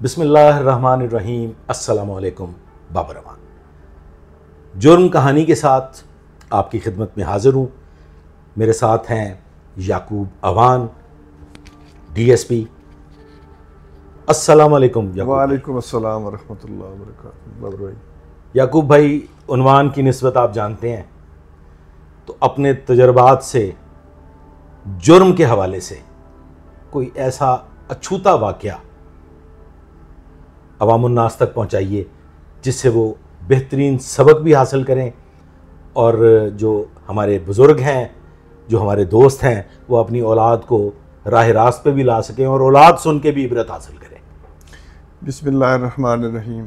बिस्मिल्लाहिर्रहमानिर्रहीम। अस्सलामुअलैकुम बाबर अमान। जुर्म कहानी के साथ आपकी खिदमत में हाजिर हूँ। मेरे साथ हैं याकूब अवान, DSP। अस्सलामुअलैकुम याकूब। वालेकुम अस्सलाम वरहमतुल्लाहि वबरकातुहू। बाबर भाई, याकूब भाई, उन्वान की निस्बत आप जानते हैं, तो अपने तजर्बात से जुर्म के हवाले से कोई ऐसा अछूता वाक़या अवामुन्नास तक पहुँचाइए जिससे वो बेहतरीन सबक भी हासिल करें और जो हमारे बुज़ुर्ग हैं, जो हमारे दोस्त हैं, वो अपनी औलाद को राह रास्त पे भी ला सकें और औलाद सुन के भी इबरत हासिल करें। बिस्मिल्लाहिर्रहमानिर्रहीम।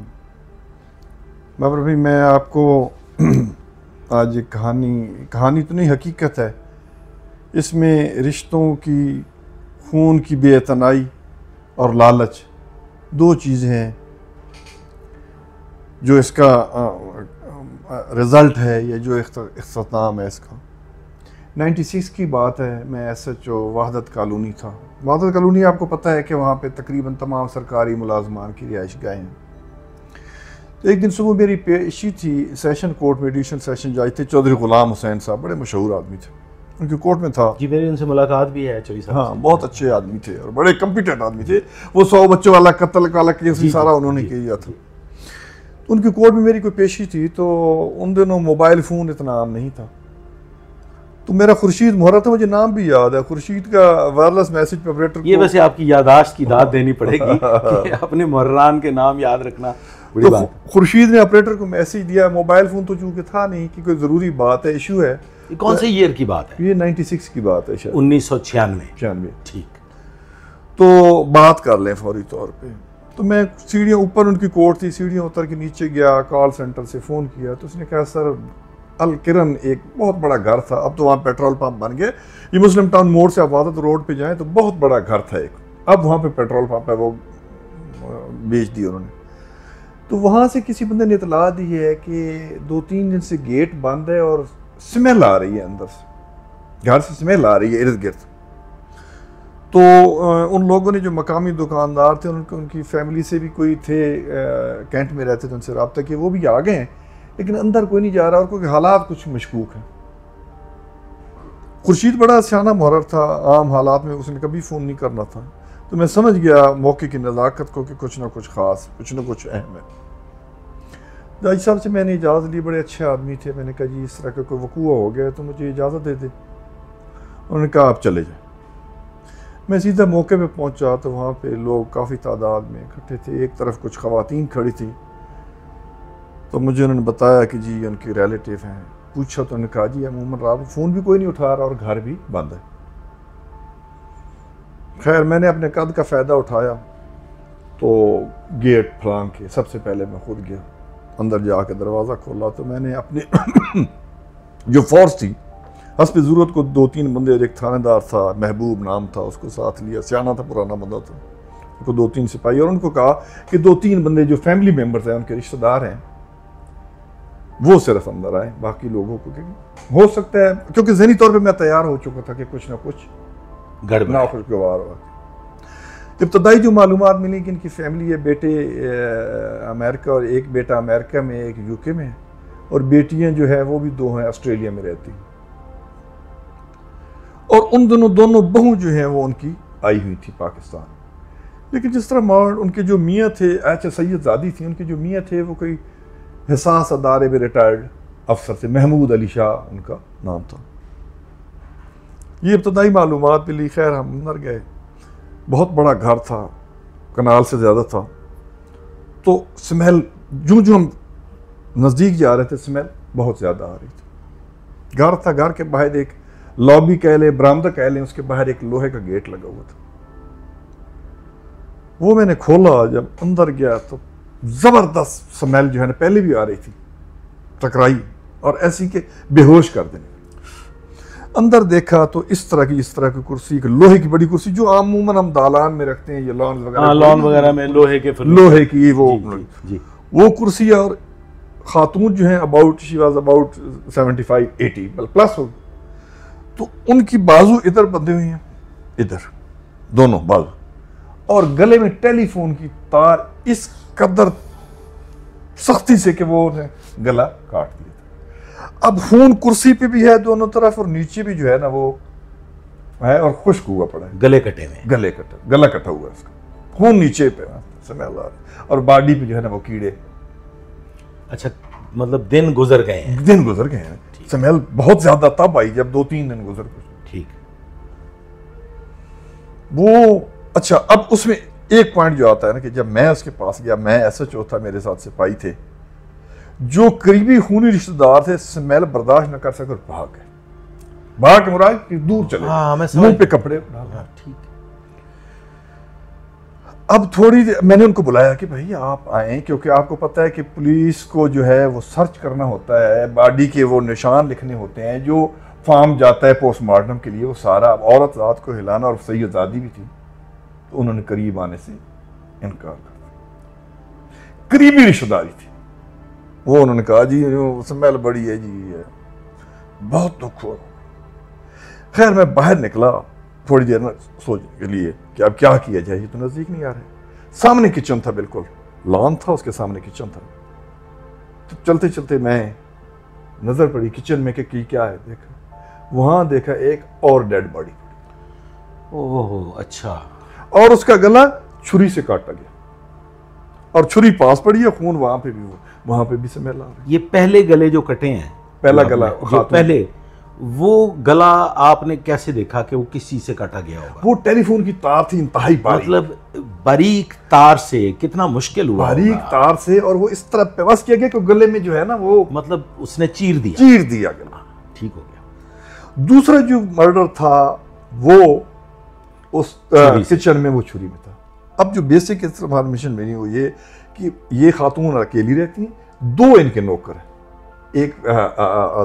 बाबर भाई, मैं आपको आज एक कहानी तो नहीं, हकीकत है। इसमें रिश्तों की, खून की बेइतनाई और लालच, दो चीज़ें हैं जो इसका रिज़ल्ट है, या जो इख्तिताम है इसका। 96 की बात है। मैं SHO वहदत कॉलोनी था। वहदत कॉलोनी आपको पता है कि वहाँ पे तकरीबन तमाम सरकारी मुलाजमान की रिहाइश गाहें हैं। तो एक दिन सुबह मेरी पेशी थी सेशन कोर्ट में। एडिशनल सेशन जज थे चौधरी गुलाम हुसैन साहब, बड़े मशहूर आदमी थे। उनके कोर्ट में था जी, मेरी उनसे मुलाकात भी है चौधरी साहब। हाँ, बहुत अच्छे आदमी थे और बड़े कम्पिटेंट आदमी थे। वो 100 बच्चों वाला कत्ल वाला केस भी सारा उन्होंने किया था। उनकी कोर्ट में मेरी कोई पेशी थी, तो उन दिनों मोबाइल फ़ोन इतना आम नहीं था। तो मेरा खुर्शीद मोहरा था, मुझे नाम भी याद है। खुर्शीद का वायरलेस मैसेज पे ऑपरेटर ये वैसे आपकी यादाश्त की दाद देनी पड़ेगी कि अपने मुहर्रान के नाम याद रखना बड़ी तो बात। खुर्शीद ने ऑपरेटर को मैसेज दिया। मोबाइल फ़ोन तो चूँकि था नहीं कि कोई ज़रूरी बात है, इशू है। ये कौन से ईयर की बात है? ये 96 की बात है शायद, 1996। ठीक। तो बात कर लें फौरी तौर पे। तो मैं सीढ़ियाँ, ऊपर उनकी कोर्ट थी, सीढ़ियाँ उतर के नीचे गया, कॉल सेंटर से फ़ोन किया। तो उसने कहा, सर अल किरण एक बहुत बड़ा घर था, अब तो वहाँ पेट्रोल पंप बन गया। ये मुस्लिम टाउन मोड़ से आबादत रोड पे जाएं तो बहुत बड़ा घर था एक, अब वहाँ पे पेट्रोल पंप है, वो बेच दिया उन्होंने। तो वहाँ से किसी बंदे ने इतला दी है कि 2-3 दिन से गेट बंद है और स्मेल आ रही है अंदर से, घर से स्मेल आ रही है इर्द गिर्द। तो उन लोगों ने, जो मकामी दुकानदार थे, उनकी फैमिली से भी कोई थे कैंट में रहते थे, उनसे रब्ता किया। वो भी आ गए हैं, लेकिन अंदर कोई नहीं जा रहा और क्योंकि हालात कुछ मशकूक हैं। खुर्शीद बड़ा सियाना मुहर्रर था, आम हालात में उसने कभी फ़ोन नहीं करना था। तो मैं समझ गया मौके की नज़ाकत को कि कुछ ना कुछ ख़ास, कुछ ना कुछ अहम है। जज साहब से मैंने इजाज़त ली, बड़े अच्छे आदमी थे। मैंने कहा, जी इस तरह का कोई वकूआ हो गया तो मुझे इजाज़त दे दे। उन्होंने कहा, आप चले जाए। मैं सीधा मौके पे पहुंचा तो वहाँ पे लोग काफ़ी तादाद में इकट्ठे थे। एक तरफ कुछ ख़वातीन खड़ी थी। तो मुझे उन्होंने बताया कि जी उनके रिलेटिव हैं। पूछा तो उन्होंने कहा, जी अमूमन रात फ़ोन भी कोई नहीं उठा रहा और घर भी बंद है। खैर, मैंने अपने कद का फ़ायदा उठाया तो गेट फलांग के सबसे पहले मैं खुद गया, अंदर जाके दरवाज़ा खोला। तो मैंने अपने जो फोर्स थी, हस्ब ज़रूरत को 2-3 बंदे, एक थानेदार था, महबूब नाम था, उसको साथ लिया। सियाना था, पुराना बंदा था। उनको 2-3 सिपाही, और उनको कहा कि 2-3 बंदे जो फैमिली मेम्बर थे, उनके रिश्तेदार हैं, वो सिर्फ अंदर आए, बाकी लोगों को हो सकता है, क्योंकि ज़हनी तौर पे मैं तैयार हो चुका था कि कुछ ना कुछ नाखुशगवार हुआ। इब्तदाई जो मालूमात मिली कि इनकी फैमिली है, बेटे अमेरिका और एक बेटा अमेरिका में, एक UK में, और बेटियां जो है वो भी 2 हैं, ऑस्ट्रेलिया में रहती। और उन दोनों बहू जो हैं वो उनकी आई हुई थी पाकिस्तान। लेकिन जिस तरह उनके जो मियाँ थे, सैयदजादी थी, उनके जो मियाँ थे वो कोई हिसास अदारे में रिटायर्ड अफसर थे, महमूद अली शाह उनका नाम था। ये इब्तदाई मालूमात मिली। खैर, हम अंदर गए। बहुत बड़ा घर था, कनाल से ज़्यादा था। तो स्मेल, जो हम नज़दीक जा रहे थे, स्मेल बहुत ज़्यादा आ रही थी। घर था, घर के बाहर एक लॉबी कह लें, बरामदा कह लें, उसके बाहर एक लोहे का गेट लगा हुआ था। वो मैंने खोला, जब अंदर गया तो ज़बरदस्त स्मेल जो है ना, पहले भी आ रही थी, टकराई और ऐसी के बेहोश कर देने। अंदर देखा तो इस तरह की कुर्सी, लोहे की बड़ी कुर्सी, जो अमूमन हम दालान में रखते हैं, ये लॉन वगैरह में लोहे की वो कुर्सी। और खातून जो है शी वाज अबाउट 75-80 प्लस हो। तो उनकी बाजू इधर बंधे हुई हैं, इधर दोनों बाजू, और गले में टेलीफोन की तार इस कदर सख्ती से कि वो ने गला काट दिया था। अब खून कुर्सी पे भी है दोनों तरफ और नीचे भी जो है ना वो है और खुश्क हुआ पड़ा है, गले कटे में, गला कटा हुआ है इसका, खून नीचे पे स्मेल आ रहा है और बॉडी पे जो है ना वो कीड़े। अच्छा, मतलब दिन गुजर गए हैं। दिन गुजर गए हैं, स्मेल बहुत ज्यादा तब आई जब 2-3 दिन गुजर गए। ठीक। वो अच्छा, अब उसमें एक पॉइंट जो आता है ना कि जब मैं उसके पास गया, मैं SHO था, मेरे साथ सिपाही थे, जो करीबी खूनी रिश्तेदार थे स्मेल बर्दाश्त न कर सके और भाग गए। भाग के मुराद कि दूर चले, मुंह पे कपड़े डाल। ठीक। अब थोड़ी मैंने उनको बुलाया कि भाई आप आए, क्योंकि आपको पता है कि पुलिस को जो है वो सर्च करना होता है, बॉडी के वो निशान लिखने होते हैं, जो फार्म जाता है पोस्टमार्टम के लिए वो सारा। अब औरत रात को हिलाना और सही आज़ादी भी थी, तो उन्होंने करीब आने से इनकार कर दिया। करीबी रिश्तेदारी थी वो, उन्होंने कहा जी स्मेल बड़ी है जी, है बहुत दुख हुआ। खैर मैं बाहर निकला थोड़ी देर में सोचने के लिए कि अब क्या किया जाए, ये तो नजदीक नहीं आ रहे। सामने किचन था, बिल्कुल लॉन था, उसके सामने किचन था। तो चलते चलते मैं नजर पड़ी किचन में कि क्या है, देखा वहां देखा एक और डेड बॉडी पड़ी। ओह अच्छा। और उसका गला छुरी से काटा गया और छुरी पास पड़ी है, खून वहां पे भी स्मेल आ रही है। ये पहले गले जो कटे हैं, पहला गला जो पहले, वो गला आपने कैसे देखा कि वो किस चीज से काटा गया होगा? वो टेलीफोन की तार थी, इंतहाई बारीक, मतलब बारीक तार से। कितना मुश्किल हुआ बारीक तार से, और वो इस तरह पेवस किया गया कि गले में जो है ना वो, मतलब उसने चीर दिया गला। ठीक हो गया। दूसरा जो मर्डर था वो उस किचन में, वो छुरी में था। अब जो बेसिक इन्फॉर्मेशन मेरी वो ये कि ये खातून अकेली रहती हैं, 2 इनके नौकर हैं, एक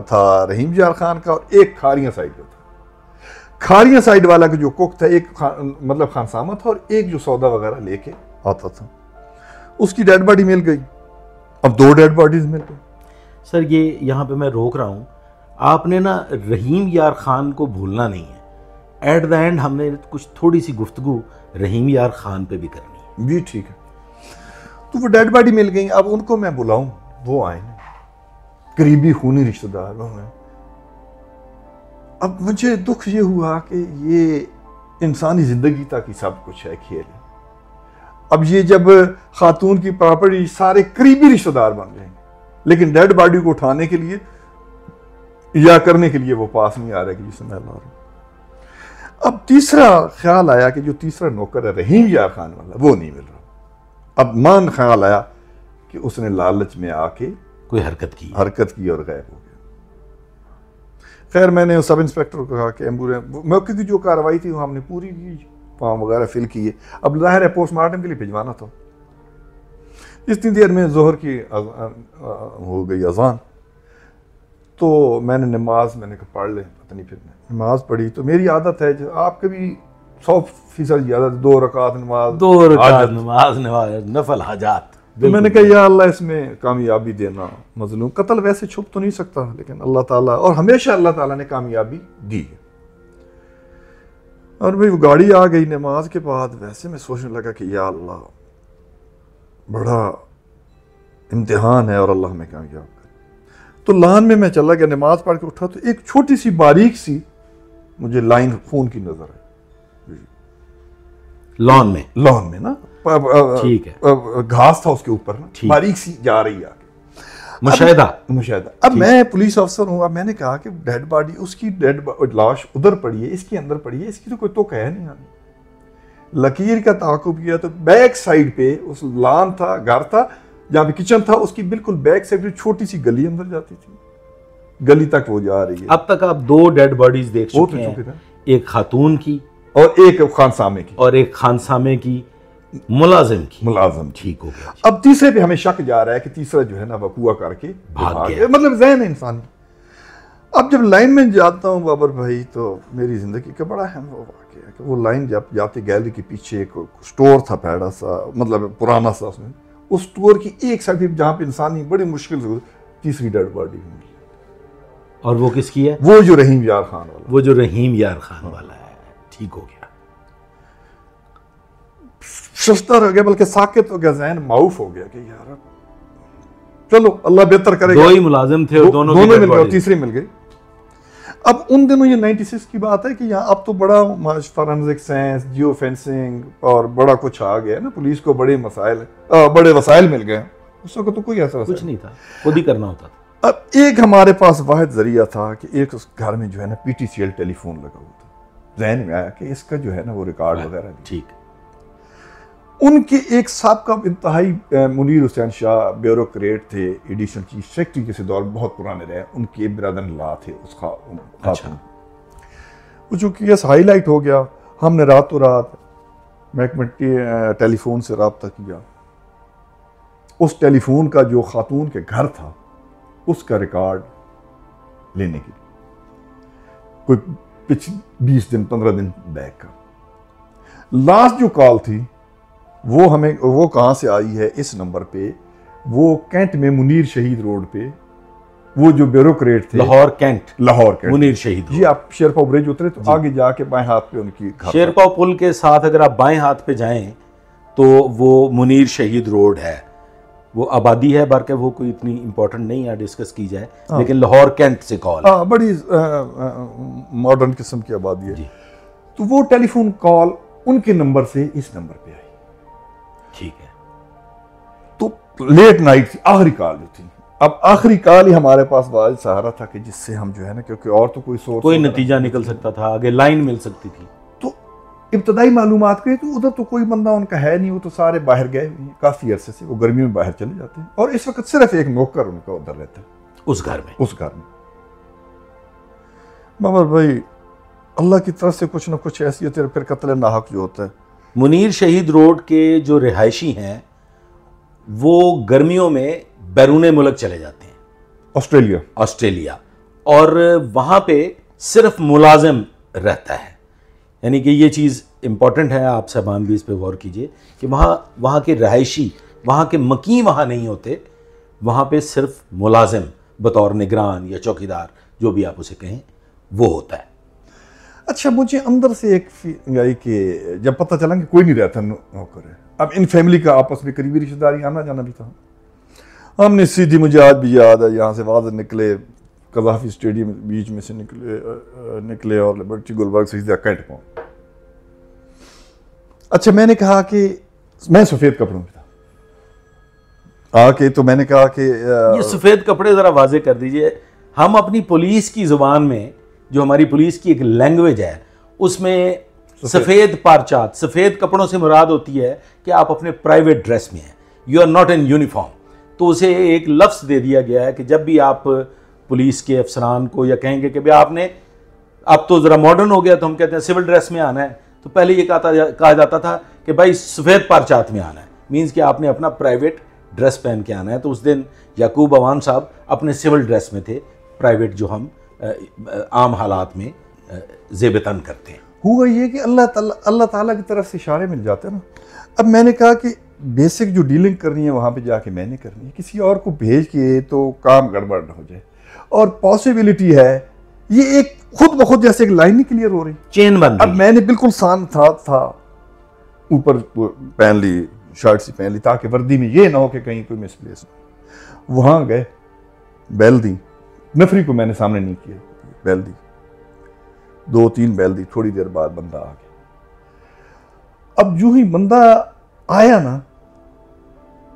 था रहीम यार खान का और एक खारियां साइड का था। खारियां साइड वाला का जो कुक था, एक मतलब खानसामा था, और एक जो सौदा वगैरह लेके आता था, उसकी डेड बॉडी मिल गई। अब 2 डेड बॉडीज मिल गई। सर ये यहाँ पे मैं रोक रहा हूँ, आपने ना रहीम यार खान को भूलना नहीं है। एट द एंड हमने कुछ थोड़ी सी गुफ्तगू रहीम यार खान पे भी करनी है। भी ठीक है। तो वो डेड बॉडी मिल गई। अब उनको मैं बुलाऊं, वो आए, करीबी खूनी रिश्तेदार वो हैं। अब मुझे दुख ये हुआ कि ये इंसानी जिंदगी तक ही सब कुछ है, खेल है। अब ये जब खातून की प्रॉपर्टी, सारे करीबी रिश्तेदार बन जाएंगे, लेकिन डेड बॉडी को उठाने के लिए या करने के लिए वो पास नहीं आ रहा कि जिसमें ला रहा। अब तीसरा ख्याल आया कि जो तीसरा नौकर है रहीम यार खान वाला, वो नहीं मिल रहा। अब मन ख्याल आया कि उसने लालच में आके कोई हरकत की और गायब हो गया। खैर मैंने उस सब इंस्पेक्टर को कहा कि एम्बुलेंस, मौके की जो कार्रवाई थी वो हमने पूरी की, फॉर्म वगैरह फिल किए। अब जाहिर है पोस्टमार्टम के लिए भिजवाना था। इतनी देर में जोहर की हो गई अजान, तो मैंने नमाज मैंने कहा पढ़ ले, पता नहीं, फिर नमाज पढ़ी। तो मेरी आदत है, जो आपके भी 100% आदत, 2 रकात नमाज नफल हाजात। तो मैंने कहा या अल्लाह इसमें कामयाबी देना। मजलूम कत्ल वैसे छुप तो नहीं सकता, लेकिन अल्लाह ताला, और हमेशा अल्लाह ताला ने कामयाबी दी है। और भाई वो गाड़ी आ गई नमाज के बाद। वैसे मैं सोचने लगा कि या अल्लाह बड़ा इम्तिहान है और अल्लाह हमें कामयाब करे। तो लान में मैं चला गया, नमाज पढ़ के उठा तो एक छोटी सी बारीक सी मुझे लाइन खून की नजर आई। लॉन में ना, ठीक है, घास था उसके ऊपर ना, बारीक सी जा रही है मुशाहिदा। अब मैं पुलिस अफसर हूं। अब मैंने कहा कि डेड बॉडी, उसकी डेड लाश उधर पड़ी है, इसके अंदर पड़ी है, इसकी तो कोई तो कह नहीं आनी। लकीर का ताकुब किया तो बैक साइड पे उस लान था, घर था जहां पे किचन था, उसकी बिल्कुल बैक साइड पे छोटी सी गली अंदर जाती थी, गली तक वो जा रही है। अब तक आप 2 डेड बॉडीज देख चुके हैं, एक खातून की और एक खानसामे की मुलाजिम ठीक हो गया। अब तीसरे पे हमें शक जा रहा है कि तीसरा जो है ना वकूआ करके भाग गया। मतलब ज़हन है इंसानी। अब जब लाइन में जाता हूँ बाबर भाई, तो मेरी जिंदगी का बड़ा अहम वो वाक़या है कि वो लाइन जब जाते गैलरी के पीछे एक स्टोर था, पैड़ा सा, मतलब पुराना सा, उसमें उस स्टोर की एक साइड जहाँ पे इंसानी बड़ी मुश्किल से तीसरी डेड बॉडी मिली। और वो किसकी है? वो जो रहीम यार खान वाला है। ठीक हो गया। शस्तर हो गया, बल्कि साकित हो गया, जहन माऊफ हो गया कि यार चलो अल्लाह बेहतर करेगा। दो ही मुलाजिम थे और दोनों मिल गए और तीसरी मिल गई। अब उन दिनों ये 96 की बात है कि यहाँ अब तो बड़ा फॉरेंसिक साइंस, जियो फेंसिंग और बड़ा कुछ आ गया ना, पुलिस को बड़े वसाइल मिल गए। उस वक्त तो कोई ऐसा कुछ नहीं था, खुद ही करना होता था। अब एक हमारे पास वाहिद जरिया था कि एक उस घर में जो है ना PTCL टेलीफोन लगा हुआ था। जहन में आया कि इसका जो है ना वो रिकॉर्ड वगैरह ठीक। उनके एक साबका इंतहाई मुनीर हुसैन शाह ब्यूरोक्रेट थे, एडिशनल चीफ सेक्रेटरी के दौर बहुत पुराने रहे, उनके ब्रदर ला थे उस अच्छा। वो चूँकि केस हाईलाइट हो गया, हमने रातों रात महकमे टेलीफोन से रब्ता किया। उस टेलीफोन का जो खातून के घर था उसका रिकॉर्ड लेने के लिए, कोई 20 दिन 15 दिन बैक का लास्ट जो कॉल थी वो कहाँ से आई है इस नंबर पे, वो कैंट में मुनीर शहीद रोड पे, वो जो ब्यूरोक्रेट थे लाहौर कैंट मुनीर शहीद जी। आप शेरपाव ब्रिज उतरे तो आगे जाके बाएं हाथ पे उनकी शेरपाव पुल के साथ अगर आप बाएं हाथ पे जाएं तो वो मुनीर शहीद रोड है। वो आबादी है बार के, वो कोई इतनी इंपॉर्टेंट नहीं है डिस्कस की जाए, लेकिन लाहौर कैंट से कॉल बड़ी मॉडर्न किस्म की आबादी है। तो वो टेलीफोन कॉल उनके नंबर से इस नंबर पे आई। ठीक है। तो लेट नाइट थी, आखिरी कॉल जो थी। अब आखिरी कॉल ही हमारे पास वाज सहारा था कि जिससे हम जो है ना, क्योंकि और तो कोई नतीजा निकल सकता था, आगे लाइन मिल सकती थी। तो इब्तदाई मालूमात करें तो उधर तो कोई बंदा उनका है नहीं, वो तो सारे बाहर गए हुए हैं काफी अरसे से, वो गर्मियों में बाहर चले जाते हैं और इस वक्त सिर्फ एक नौकर उनका उधर रहता है उस घर में। बाबर भाई, अल्लाह की तरफ से कुछ ना कुछ ऐसी होती है, फिर कत्ल नाहक जो होता है। मुनीर शहीद रोड के जो रिहायशी हैं वो गर्मियों में बैरून मुल्क चले जाते हैं, ऑस्ट्रेलिया, और वहाँ पे सिर्फ मुलाजिम रहता है। यानी कि ये चीज़ इम्पॉर्टेंट है, आप साहबान भी इस पर गौर कीजिए कि वहाँ के रहायशी, वहाँ के मकीन वहाँ नहीं होते, वहाँ पे सिर्फ मुलाजिम बतौर निगरान या चौकीदार, जो भी आप उसे कहें, वो होता है। अच्छा, मुझे अंदर से एक आई कि जब पता चला कि कोई नहीं रहता नौकर है, अब इन फैमिली का आपस में करीबी रिश्तेदारी आना जाना भी था, हमने सीधी, मुझे आज भी याद है, यहाँ से वाज़ निकले, कज़ाफी स्टेडियम बीच में से निकले और लिबर्टी गुलबर्ग से सीधा कैंट पहुंचे। अच्छा, मैंने कहा कि मैं सफ़ेद कपड़ों में था आके, तो मैंने कहा कि ये सफ़ेद कपड़े ज़रा वाजे कर दीजिए। हम अपनी पुलिस की ज़ुबान में, जो हमारी पुलिस की एक लैंग्वेज है, उसमें सफ़ेद पारचात, सफ़ेद कपड़ों से मुराद होती है कि आप अपने प्राइवेट ड्रेस में हैं, you are not in uniform. तो उसे एक लफ्ज़ दे दिया गया है कि जब भी आप पुलिस के अफसरान को या कहेंगे कि भाई आपने, अब तो ज़रा मॉडर्न हो गया तो हम कहते हैं सिविल ड्रेस में आना है, तो पहले ये कहा जाता था कि भाई सफ़ेद पारचात में आना है, मीन्स कि आपने अपना प्राइवेट ड्रेस पहन के आना है। तो उस दिन याकूब अवान साहब अपने सिविल ड्रेस में थे, प्राइवेट जो हम आम हालात में ज़ेबतन करते हैं। हुआ ये कि अल्लाह ताला की तरफ से इशारे मिल जाते हैं ना। अब मैंने कहा कि बेसिक जो डीलिंग करनी है वहाँ पे जाके मैंने करनी है, किसी और को भेज के तो काम गड़बड़ हो जाए। और पॉसिबिलिटी है ये एक खुद ब खुद जैसे एक लाइन नहीं क्लियर हो रही, चेन बन रही। अब मैंने बिल्कुल सान था ऊपर पहन ली, शर्ट सी पहन ली, ताकि वर्दी में ये ना हो कि कहीं कोई मिसप्लेस हो। वहाँ गए, बेल दी, नफरी को मैंने सामने नहीं किया, बेल दी, 2-3 बेल दी, थोड़ी देर बाद बंदा आ गया। अब जो ही बंदा आया ना,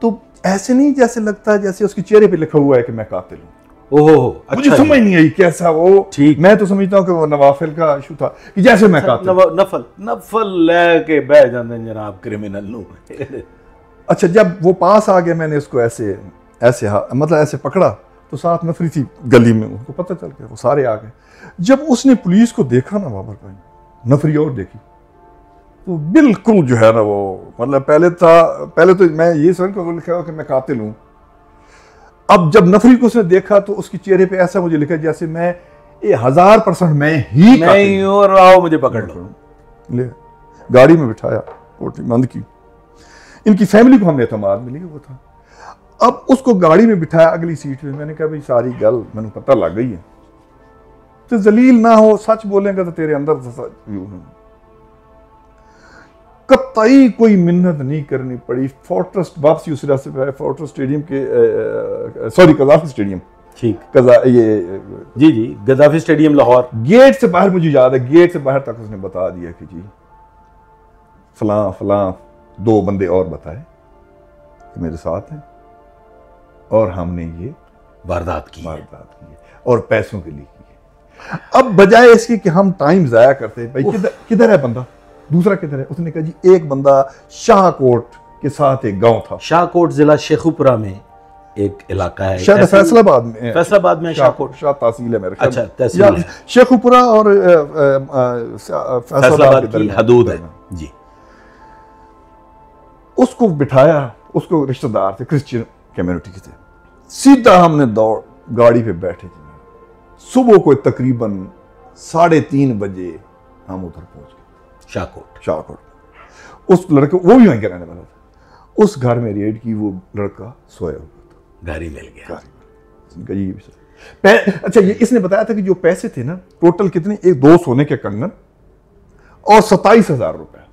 तो ऐसे नहीं जैसे लगता है जैसे उसके चेहरे पे लिखा हुआ है कि मैं कातिल हूं। ओहो, अच्छा, मुझे समझ नहीं आई कैसा वो। ठीक, मैं तो समझता हूँ कि वो नवाफिल का इशू था कि जैसे मैं कातिल, नफल लेके बह जाते जनाब क्रिमिनल नू। अच्छा, जब वो पास आ गया, मैंने उसको ऐसे मतलब ऐसे पकड़ा, तो साथ नफरी थी गली में, उनको पता चल गया, वो सारे आ गए। जब उसने पुलिस को देखा ना बाबर भाई, नफरी और देखी, तो बिल्कुल जो है ना वो, मतलब पहले तो मैं ये समझ कर लिखा कि मैं कातिल हूं। अब जब नफरी को उसने देखा तो उसके चेहरे पे ऐसा मुझे लिखा जैसे मैं 1000% मैं ही हूं और आओ मुझे पकड़ लो। ले गाड़ी में बिठाया, कोठी बंद की, इनकी फैमिली को हमने एतमाद मिली वो था। अब उसको गाड़ी में बिठाया अगली सीट में, मैंने कहा भाई सारी गल मैंने पता लग गई है, तो जलील ना हो, सच बोलेंगे तो तेरे अंदर कतई कोई मिन्नत नहीं करनी पड़ी। फोर्ट्रेस वापसी उस रास्ते पे फोर्ट्रेस स्टेडियम के सॉरी कज़ाफ़ी स्टेडियम, ठीक, ये जी जी, गद्दाफी स्टेडियम लाहौर। गेट से बाहर, मुझे याद है गेट से बाहर तक उसने बता दिया कि जी फलां फलां 2 बंदे और बताए कि मेरे साथ हैं और हमने ये वारदात की है और पैसों के लिए की है। अब बजाय इसके कि हम टाइम जाया करते हैं, भाई किधर है बंदा, दूसरा किधर है, उसने कहा जी एक बंदा शाहकोट के साथ एक गांव था। शाहकोट जिला शेखुपुरा में एक इलाका है, शायद फैसलाबाद में शाहकोट, शाह तहसील है मेरे ख्याल। अच्छा, तहसील है। शेखुपुरा और फैसलाबाद की हदूद है जी। उसको बिठाया, उसको रिश्तेदार थे, क्रिश्चियन कम्युनिटी के थे। सीधा हमने दौड़ गाड़ी पे बैठे थे। सुबह को तकरीबन 3:30 बजे हम उधर पहुंच गए, शाहकोट। उस लड़के, वो भी वहीं का रहने वाला था, उस घर में रेड की, वो लड़का सोया हुआ था, गाड़ी मिल गया। अच्छा, ये इसने बताया था कि जो पैसे थे ना टोटल कितने, 2 सोने के कंगन और 27,000 रुपए।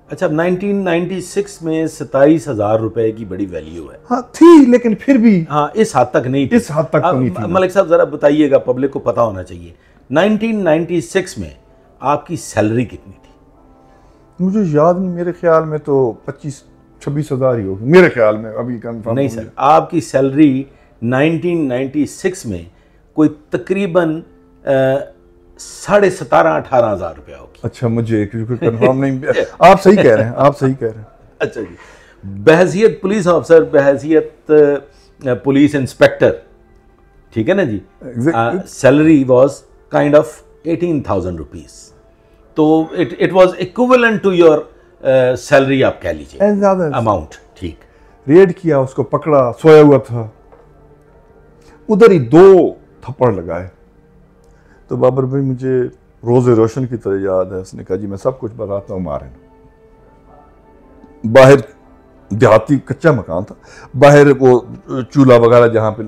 अच्छा, 1996 में 27,000 रुपए की बड़ी वैल्यू है। हाँ थी, लेकिन फिर भी हाँ इस हद तक नहीं थी। इस हद तक तो नहीं थी। मलिक साहब जरा बताइएगा, पब्लिक को पता होना चाहिए, 1996 में आपकी सैलरी कितनी थी? मुझे याद नहीं, मेरे ख्याल में तो 25-26 हज़ार ही होगी मेरे ख्याल में, अभी कंफर्म नहीं सर, आपकी सैलरी 1996 में कोई तकरीबन 17,500-18 हज़ार रुपया होगी। अच्छा, मुझे कंफर्म नहीं, आप सही कह रहे हैं, आप सही कह रहे हैं। अच्छा जी, बहैसियत पुलिस ऑफिसर, बहैसियत पुलिस इंस्पेक्टर, ठीक है ना जी, salary was kind of 18,000 rupees, तो it was equivalent to your salary, आप कह लीजिए अमाउंट। ठीक, रेड किया, उसको पकड़ा, सोया हुआ था, उधर ही 2 थप्पड़ लगाए। तो बाबर भाई मुझे रोज़े रोशन की तरह याद है, उसने कहा जी मैं सब कुछ बताता हूँ, मारे बाहर देहाती कच्चा मकान था, बाहर वो चूल्हा वगैरह जहाँ पे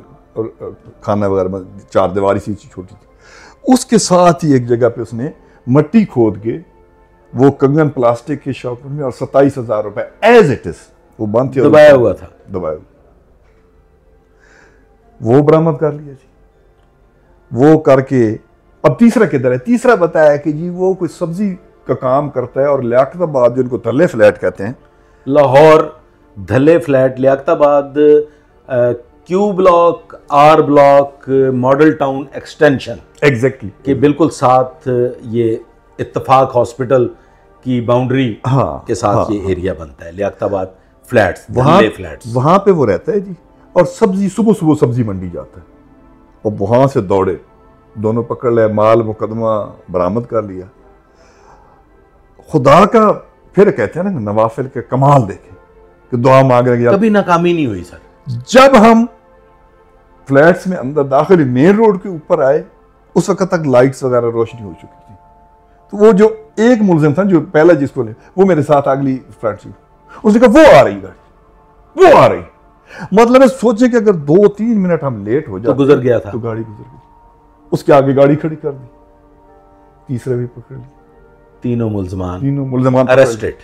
खाना वगैरह 4 दीवारी सी छोटी थी, उसके साथ ही एक जगह पे उसने मट्टी खोद के वो कंगन प्लास्टिक के शॉप में और 27,000 रुपए एज इट इज वो बंद थे, दबाया हुआ था, दबाया, वो बरामद कर लिया जी। वो करके अब तीसरा किधर है? तीसरा बताया कि जी वो कोई सब्जी का काम करता है और लियाकताबाद, जिनको धल्ले फ्लैट कहते हैं, Lahore Dhalle flat, Liaquatabad, Q block, R block, Model Town extension exactly के बिल्कुल साथ ये इत्तफाक हॉस्पिटल की बाउंड्री के साथ ये एरिया बनता है, लियाकताबाद फ्लैट्स, धल्ले फ्लैट्स। वहां पे वो रहता है जी, और सब्जी सुबह सुबह सब्जी मंडी जाता है, और वहां से दौड़े, दोनों पकड़ लिया, माल मुकदमा बरामद कर लिया। खुदा का फिर कहते हैं ना नवाफिल के कमाल देखे कि दुआ मांग रहे, कभी नाकामी नहीं हुई सर। जब हम फ्लैट्स में अंदर दाखिल मेन रोड के ऊपर आए, उस वक्त तक लाइट्स वगैरह रोशनी हो चुकी थी। तो वो जो एक मुलजिम था जो पहला जिसको ले, वो मेरे साथ अगली फ्लैट से, उसने कहा वो आ रही गाड़ी, वो आ रही। मतलब सोचे कि अगर 2-3 मिनट हम लेट हो जाते तो गुजर गया था, तो गाड़ी गुजर गई। उसके आगे गाड़ी खड़ी कर दी, तीसरे भी पकड़ ली, तीनों मुल्ज़मान अरेस्टेड।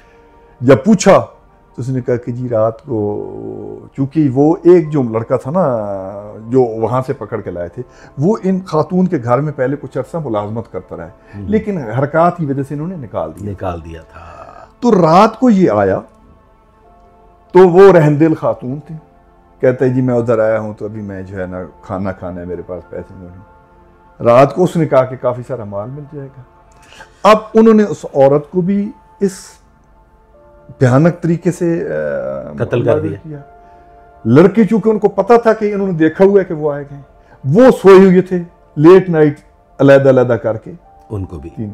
जब पूछा तो उसने कहा कि जी रात को, चूंकि वो एक जो लड़का था ना जो वहां से पकड़ के लाए थे, वो इन खातून के घर में पहले कुछ अर्सा मुलाजमत करता रहा, लेकिन हरकत की वजह से इन्होंने निकाल दिया था। तो रात को ये आया, तो वो रहमदिल खातून थी, कहता है जी मैं उधर आया हूं, तो अभी मैं जो है ना खाना खाना है, मेरे पास पैसे नहीं। रात को उसने कहा कि काफी सारा माल मिल जाएगा। अब उन्होंने उस औरत को भी इस भयानक तरीके से कत्ल कर दिया। लड़के चूंकि उनको पता था कि इन्होंने देखा हुआ है कि वो आए गए, वो सोए हुए थे, लेट नाइट अलग-अलग करके उनको भी।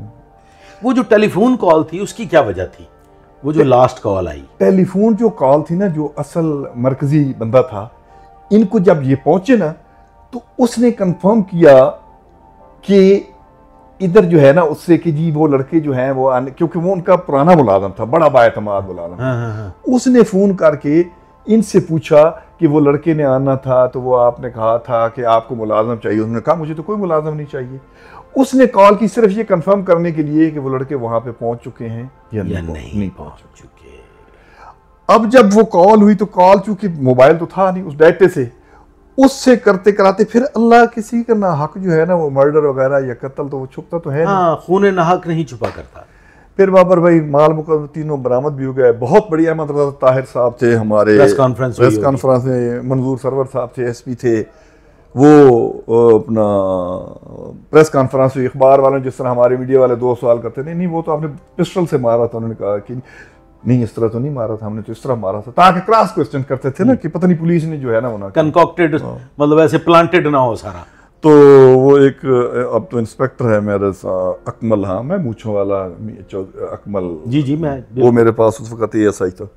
वो जो टेलीफोन कॉल थी उसकी क्या वजह थी? वो जो लास्ट कॉल आई, टेलीफोन जो कॉल थी ना, जो असल मरकजी बंदा था, इनको जब ये पहुंचे ना, तो उसने कंफर्म किया कि इधर जो है ना उससे कि जी वो लड़के जो हैं वो आने, क्योंकि वो उनका पुराना मुलाजम था, बड़ा बाएतमाद मुलाजम। उसने फोन करके इनसे पूछा कि वो लड़के ने आना था तो वो आपने कहा था कि आपको मुलाजम चाहिए, उन्होंने कहा मुझे तो कोई मुलाजम नहीं चाहिए। उसने कॉल की सिर्फ ये कंफर्म करने के लिए कि वो लड़के वहां पे पहुंच चुके हैं या नहीं पहुंच चुके। अब जब वो कॉल हुई तो कॉल, चूंकि मोबाइल तो था नहीं उस डाटे से, उससे करते कराते फिर अल्लाह किसी का ना हक जो है ना, वो मर्डर वगैरह या कत्ल तो वो छुपता तो है हाँ, खून ना हक नहीं छुपा करता। फिर बाबर भाई माल मुकदमा तीनों बरामद भी हो गए। बहुत बढ़िया अहमद रजा ताहिर साहब थे हमारे, प्रेस कॉन्फ्रेंस में मंजूर सरवर साहब थे, एसपी थे, वो अपना प्रेस कॉन्फ्रेंस हुई। अखबार वालों जिस तरह हमारे मीडिया वाले 2 सवाल करते, नहीं वो तो आपने पिस्टल से मारा था, उन्होंने कहा कि नहीं इस तरह तो नहीं मारा था, हमने तो इस तरह मारा था, ताकि क्रॉस क्वेश्चन करते थे ना कि पता नहीं पुलिस ने जो है ना वो कंकॉक्टेड, मतलब ऐसे प्लांटेड ना हो सारा। तो वो एक अब तो इंस्पेक्टर है मेरे साथ अकमल, हाँ मैं मूछों वाला अकमल, जी मैं, वो मेरे पास उस वक्त ASI था।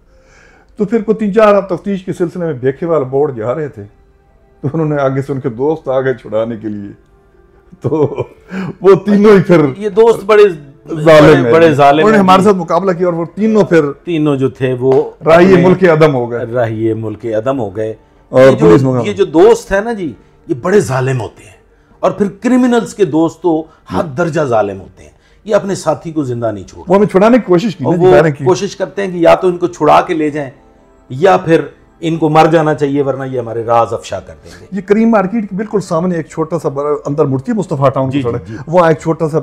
तो फिर को 3-4 तफ्तीश के सिलसिले में भेखे वाला बोर्ड जा रहे थे, तो उन्होंने आगे से उनके दोस्त आ गए छुड़ाने के लिए, तो वो तीनों ही फिर ये दोस्त बड़े जालिम उन्होंने हमारे साथ मुकाबला किया और वो तीनों जो थे वो राही मुल्क के अदम हो गए, राही मुल्क के अदम हो गए। और ये जो दोस्त है ना जी, ये बड़े जालिम होते हैं, और फिर क्रिमिनल्स के दोस्त तो हद दर्जा जालिम होते हैं। ये अपने साथी को जिंदा नहीं छोड़ते, वो हमें छुड़ाने की कोशिश की, वो कोशिश करते हैं कि या तो इनको छुड़ा के ले जाएं या फिर इनको मर जाना चाहिए, वरना ये हमारे राज अफशा कर देंगे। ये करीम मार्केट के बिल्कुल सामने एक छोटा सा अंदर मुड़ती है मुस्तफा टाउन की सड़क, वहाँ एक छोटा सा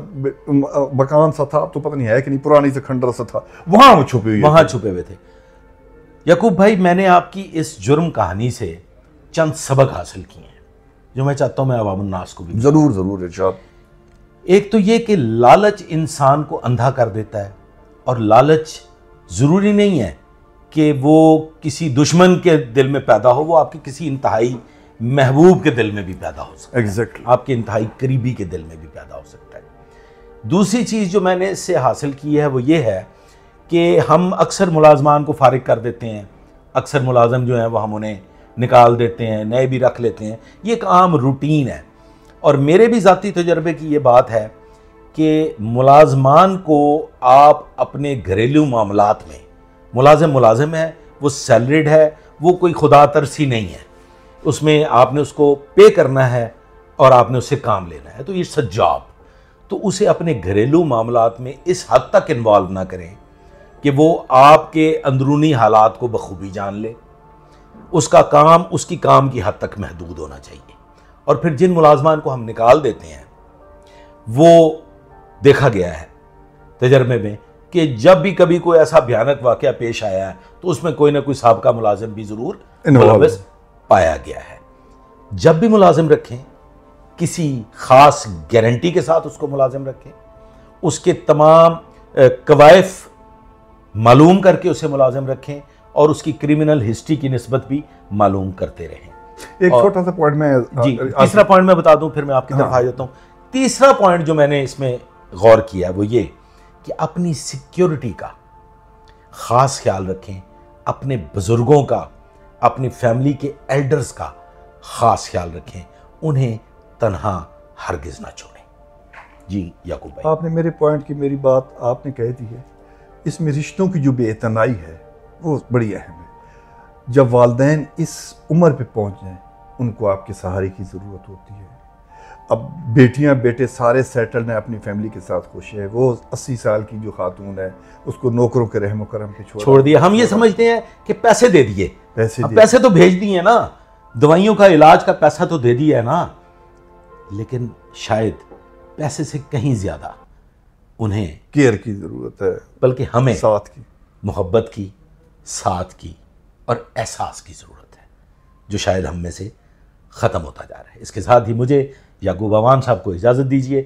मकान सा था, अब तो पता नहीं है कि नहीं, पुरानी से खंडर सा था, वहाँ वो छुपे हुए थे। याकूब भाई, मैंने आपकी इस जुर्म कहानी से चंद सबक हासिल किए हैं जो मैं चाहता हूं मैं अवामुन नास को भी जरूर इरशाद। एक तो ये कि लालच इंसान को अंधा कर देता है, और लालच जरूरी नहीं है कि वो किसी दुश्मन के दिल में पैदा हो, वो आपके किसी इंतहाई महबूब के दिल में भी पैदा हो सकता है। Exactly. आपके इंतहाई करीबी के दिल में भी पैदा हो सकता है। दूसरी चीज़ जो मैंने इससे हासिल की है वो ये है कि हम अक्सर मुलाजमान को फारिग कर देते हैं, अक्सर मुलाजम जो हैं वो हम उन्हें निकाल देते हैं, नए भी रख लेते हैं, ये एक आम रूटीन है। और मेरे भी ज़ाती तजर्बे की ये बात है कि मुलाजमान को आप अपने घरेलू मामलात में, मुलाजिम है, वो सैलरीड है, वो कोई खुदा तरसी नहीं है, उसमें आपने उसको पे करना है और आपने उससे काम लेना है, तो इट्स अ जॉब। तो उसे अपने घरेलू मामलात में इस हद तक इन्वॉल्व ना करें कि वो आपके अंदरूनी हालात को बखूबी जान ले। उसका काम उसकी काम की हद तक महदूद होना चाहिए। और फिर जिन मुलाजमान को हम निकाल देते हैं, वो देखा गया है तजर्बे में कि जब भी कभी कोई ऐसा भयानक वाकया पेश आया है तो उसमें कोई ना कोई साबका मुलाजिम भी जरूर मुलव्वस पाया गया है। जब भी मुलाजिम रखें, किसी खास गारंटी के साथ उसको मुलाजिम रखें, उसके तमाम कवायफ मालूम करके उसे मुलाजिम रखें और उसकी क्रिमिनल हिस्ट्री की निस्बत भी मालूम करते रहें। एक छोटा सा पॉइंट मैं जी, तीसरा पॉइंट मैं बता दूं, फिर मैं आपकी तरफ आ जाता हूं। तीसरा पॉइंट जो मैंने इसमें गौर किया वो ये कि अपनी सिक्योरिटी का खास ख्याल रखें, अपने बुजुर्गों का, अपनी फैमिली के एल्डर्स का खास ख्याल रखें, उन्हें तन्हा हरगिज ना छोड़ें। जी याकूब भाई, आपने मेरे पॉइंट की मेरी बात आपने कह दी है। इसमें रिश्तों की जो बेइतनाई है वो बड़ी अहम है। जब वालिदैन इस उम्र पे पहुंच जाएं, उनको आपके सहारे की ज़रूरत होती है। अब बेटियां बेटे सारे सेटल्ड हैं, अपनी फैमिली के साथ खुश है। वो 80 साल की जो खातून है उसको नौकरों के रहम करम पे छोड़ दिया। हम ये समझते हैं कि पैसे दे दिए, पैसे तो भेज दिए ना, दवाइयों का इलाज का पैसा तो दे दिया है ना, लेकिन शायद पैसे से कहीं ज्यादा उन्हें केयर की ज़रूरत है, बल्कि हमें साथ की, मोहब्बत की, साथ की और एहसास की ज़रूरत है, जो शायद हम में से ख़त्म होता जा रहा है। इसके साथ ही मुझे याकूब अवान साहब को इजाज़त दीजिए।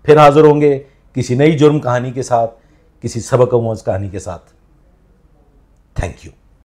फिर हाज़िर होंगे किसी नई जुर्म कहानी के साथ, किसी सबक आमूज़ कहानी के साथ। Thank you.